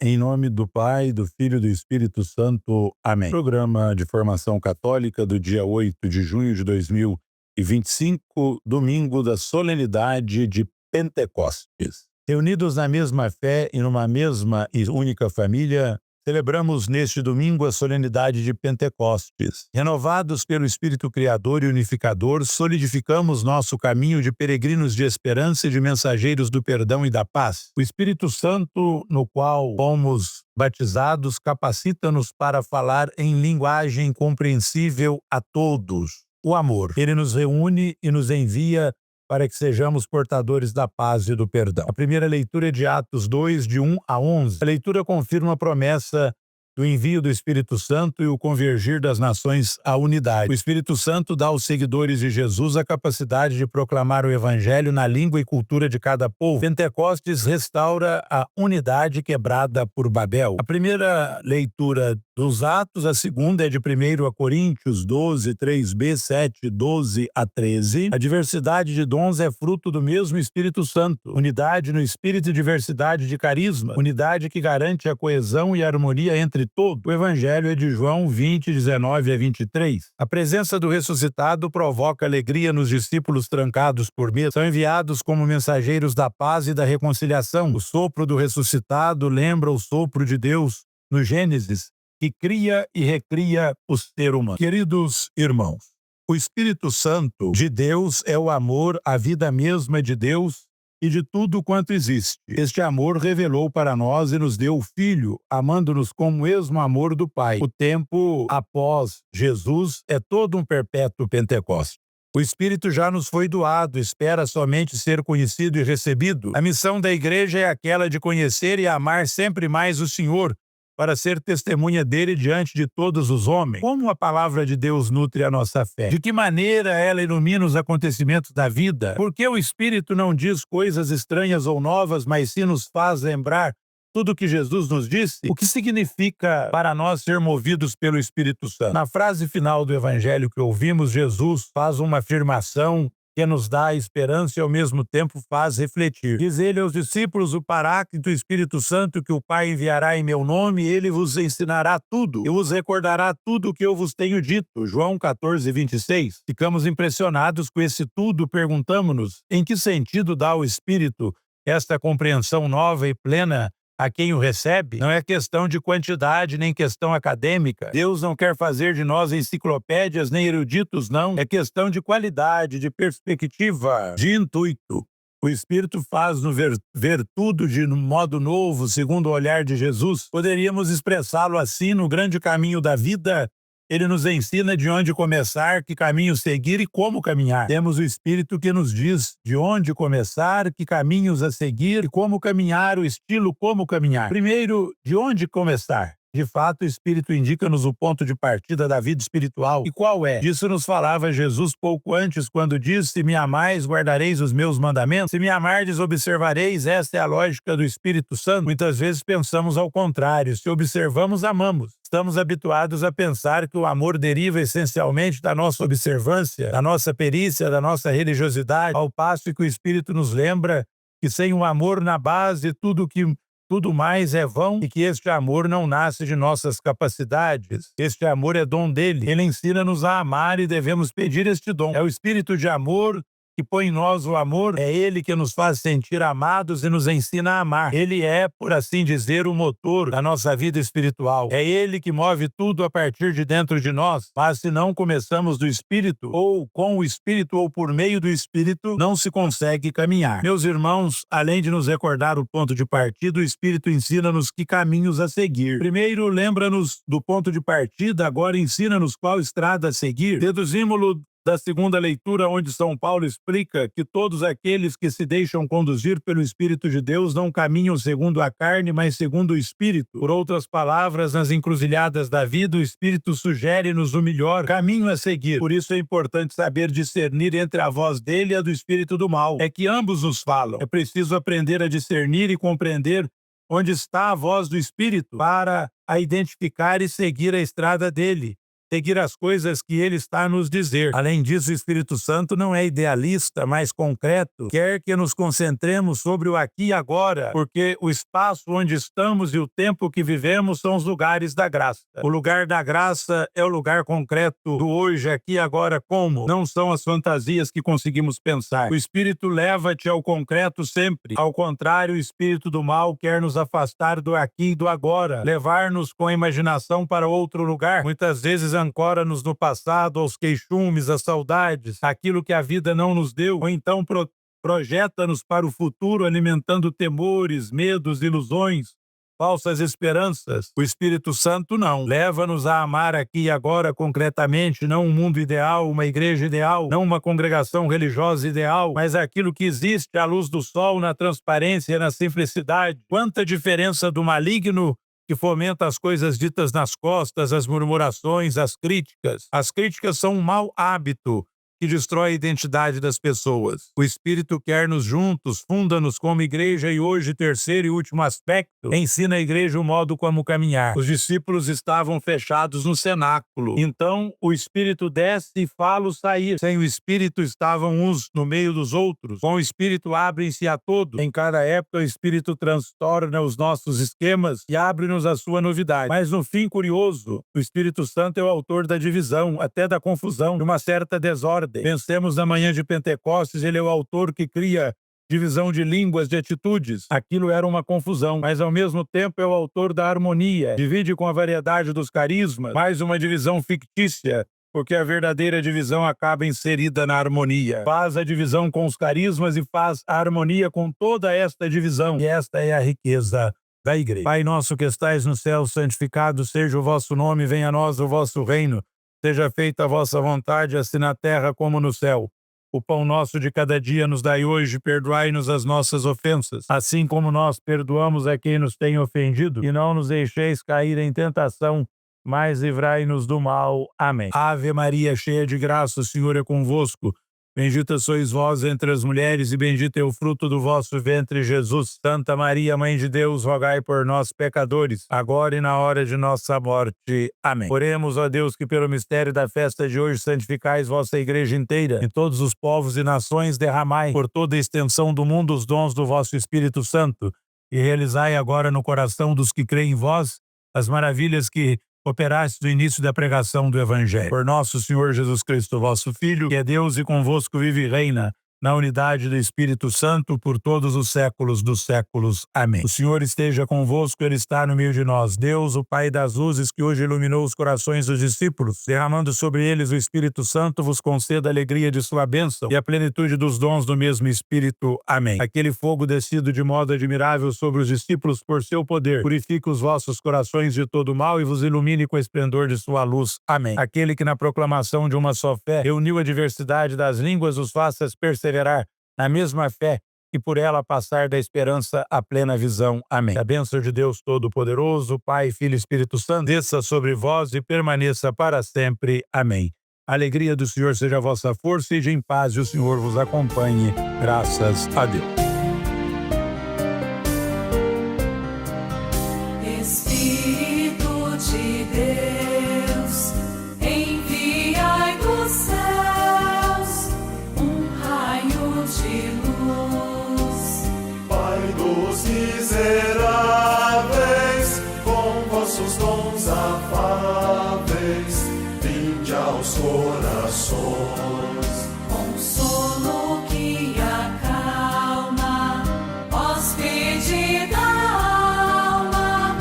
Em nome do Pai, do Filho e do Espírito Santo. Amém. Programa de Formação Católica do dia 8 de junho de 2025, domingo da solenidade de Pentecostes. Reunidos na mesma fé e numa mesma e única família, celebramos neste domingo a solenidade de Pentecostes. Renovados pelo Espírito Criador e Unificador, solidificamos nosso caminho de peregrinos de esperança e de mensageiros do perdão e da paz. O Espírito Santo, no qual fomos batizados, capacita-nos para falar em linguagem compreensível a todos. O amor. Ele nos reúne e nos envia para que sejamos portadores da paz e do perdão. A primeira leitura é de Atos 2, de 1 a 11. A leitura confirma a promessa do envio do Espírito Santo e o convergir das nações à unidade. O Espírito Santo dá aos seguidores de Jesus a capacidade de proclamar o Evangelho na língua e cultura de cada povo. Pentecostes restaura a unidade quebrada por Babel. A primeira leitura dos Atos, a segunda é de 1 Coríntios 12, 3b, 7, 12 a 13. A diversidade de dons é fruto do mesmo Espírito Santo. Unidade no Espírito e diversidade de carisma. Unidade que garante a coesão e a harmonia entre todos. O Evangelho é de João 20, 19 a 23. A presença do ressuscitado provoca alegria nos discípulos trancados por medo. São enviados como mensageiros da paz e da reconciliação. O sopro do ressuscitado lembra o sopro de Deus no Gênesis, que cria e recria o ser humano. Queridos irmãos, o Espírito Santo de Deus é o amor, a vida mesma de Deus e de tudo quanto existe. Este amor revelou para nós e nos deu o Filho, amando-nos com o mesmo amor do Pai. O tempo após Jesus é todo um perpétuo Pentecostes. O Espírito já nos foi doado, espera somente ser conhecido e recebido. A missão da igreja é aquela de conhecer e amar sempre mais o Senhor, para ser testemunha dele diante de todos os homens. Como a palavra de Deus nutre a nossa fé? De que maneira ela ilumina os acontecimentos da vida? Por que o Espírito não diz coisas estranhas ou novas, mas sim nos faz lembrar tudo o que Jesus nos disse? O que significa para nós ser movidos pelo Espírito Santo? Na frase final do Evangelho que ouvimos, Jesus faz uma afirmação que nos dá esperança e ao mesmo tempo faz refletir. Diz ele aos discípulos: o Paráclito, o Espírito Santo, que o Pai enviará em meu nome, ele vos ensinará tudo e vos recordará tudo o que eu vos tenho dito. João 14, 26. Ficamos impressionados com esse tudo, perguntamos-nos em que sentido dá o Espírito esta compreensão nova e plena a quem o recebe. Não é questão de quantidade nem questão acadêmica. Deus não quer fazer de nós enciclopédias nem eruditos, não. É questão de qualidade, de perspectiva, de intuito. O Espírito faz-nos ver tudo de um modo novo, segundo o olhar de Jesus. Poderíamos expressá-lo assim: no grande caminho da vida, ele nos ensina de onde começar, que caminho seguir e como caminhar. Temos o Espírito que nos diz de onde começar, que caminhos a seguir e como caminhar, o estilo como caminhar. Primeiro, de onde começar? De fato, o Espírito indica-nos o ponto de partida da vida espiritual. E qual é? Disso nos falava Jesus pouco antes, quando disse: se me amais, guardareis os meus mandamentos. Se me amardes, observareis. Esta é a lógica do Espírito Santo. Muitas vezes pensamos ao contrário: se observamos, amamos. Estamos habituados a pensar que o amor deriva essencialmente da nossa observância, da nossa perícia, da nossa religiosidade, ao passo que o Espírito nos lembra que sem o amor na base, tudo mais é vão, e que este amor não nasce de nossas capacidades. Este amor é dom dele. Ele ensina-nos a amar e devemos pedir este dom. É o Espírito de amor que põe em nós o amor. É ele que nos faz sentir amados e nos ensina a amar. Ele é, por assim dizer, o motor da nossa vida espiritual. É ele que move tudo a partir de dentro de nós. Mas se não começamos do Espírito, ou com o Espírito, ou por meio do Espírito, não se consegue caminhar. Meus irmãos, além de nos recordar o ponto de partida, o Espírito ensina-nos que caminhos a seguir. Primeiro, lembra-nos do ponto de partida, agora ensina-nos qual estrada a seguir. Deduzimos-lo da segunda leitura, onde São Paulo explica que todos aqueles que se deixam conduzir pelo Espírito de Deus não caminham segundo a carne, mas segundo o Espírito. Por outras palavras, nas encruzilhadas da vida, o Espírito sugere-nos o melhor caminho a seguir. Por isso é importante saber discernir entre a voz dele e a do Espírito do mal. É que ambos nos falam. É preciso aprender a discernir e compreender onde está a voz do Espírito para a identificar e seguir a estrada dele. seguir as coisas que Ele está a nos dizer. Além disso, o Espírito Santo não é idealista, mas concreto. Quer que nos concentremos sobre o aqui e agora, porque o espaço onde estamos e o tempo que vivemos são os lugares da graça. O lugar da graça é o lugar concreto do hoje, aqui e agora, como? Não são as fantasias que conseguimos pensar. O Espírito leva-te ao concreto sempre. Ao contrário, o Espírito do mal quer nos afastar do aqui e do agora, levar-nos com a imaginação para outro lugar. Muitas vezes ancora-nos no passado, aos queixumes, às saudades, aquilo que a vida não nos deu, ou então projeta-nos para o futuro, alimentando temores, medos, ilusões, falsas esperanças. O Espírito Santo não. Leva-nos a amar aqui e agora concretamente, não um mundo ideal, uma igreja ideal, não uma congregação religiosa ideal, mas aquilo que existe à luz do sol, na transparência e na simplicidade. Quanta diferença do maligno que fomenta as coisas ditas nas costas, as murmurações, as críticas. As críticas são um mau hábito que destrói a identidade das pessoas. O Espírito quer-nos juntos, funda-nos como igreja e hoje, terceiro e último aspecto, ensina a igreja o modo como caminhar. Os discípulos estavam fechados no cenáculo. Então, o Espírito desce e fala-os sair. Sem o Espírito estavam uns no meio dos outros. Com o Espírito abrem-se a todos. Em cada época, o Espírito transtorna os nossos esquemas e abre-nos a sua novidade. Mas no fim curioso, o Espírito Santo é o autor da divisão, até da confusão, de uma certa desordem. Pensemos na manhã de Pentecostes, ele é o autor que cria divisão de línguas, de atitudes. Aquilo era uma confusão, mas ao mesmo tempo é o autor da harmonia. Divide com a variedade dos carismas, mais uma divisão fictícia, porque a verdadeira divisão acaba inserida na harmonia. Faz a divisão com os carismas e faz a harmonia com toda esta divisão. E esta é a riqueza da igreja. Pai nosso que estais no céu, santificado seja o vosso nome, venha a nós o vosso reino. Seja feita a vossa vontade, assim na terra como no céu. O pão nosso de cada dia nos dai hoje, perdoai-nos as nossas ofensas, assim como nós perdoamos a quem nos tem ofendido, e não nos deixeis cair em tentação, mas livrai-nos do mal. Amém. Ave Maria, cheia de graça, o Senhor é convosco. Bendita sois vós entre as mulheres, e bendito é o fruto do vosso ventre, Jesus. Santa Maria, Mãe de Deus, rogai por nós, pecadores, agora e na hora de nossa morte. Amém. Oremos, ó Deus, que pelo mistério da festa de hoje santificais vossa igreja inteira, em todos os povos e nações derramai por toda a extensão do mundo os dons do vosso Espírito Santo, e realizai agora no coração dos que creem em vós as maravilhas que operaste no início da pregação do Evangelho. Por nosso Senhor Jesus Cristo, vosso Filho, que é Deus e convosco vive e reina, na unidade do Espírito Santo, por todos os séculos dos séculos. Amém. O Senhor esteja convosco, Ele está no meio de nós. Deus, o Pai das luzes, que hoje iluminou os corações dos discípulos, derramando sobre eles o Espírito Santo, vos conceda a alegria de sua bênção e a plenitude dos dons do mesmo Espírito. Amém. Aquele fogo descido de modo admirável sobre os discípulos por seu poder, purifique os vossos corações de todo mal e vos ilumine com o esplendor de sua luz. Amém. Aquele que na proclamação de uma só fé reuniu a diversidade das línguas, os faça perseverar na mesma fé e por ela passar da esperança à plena visão. Amém. A bênção de Deus Todo-Poderoso, Pai, Filho e Espírito Santo, desça sobre vós e permaneça para sempre. Amém. A alegria do Senhor seja a vossa força e de em paz e o Senhor vos acompanhe. Graças a Deus. Espírito de Deus, enviai dos céus um raio de luz. Pai dos miseráveis, com vossos dons afáveis, vinde aos corações. Consolo que acalma, hóspede da alma,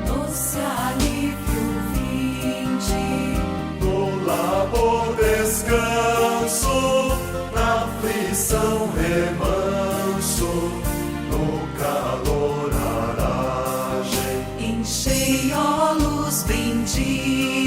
doce alívio vinde. No labor descanso, na aflição remanso, no calor aragem. Enchei, ó luz bendita,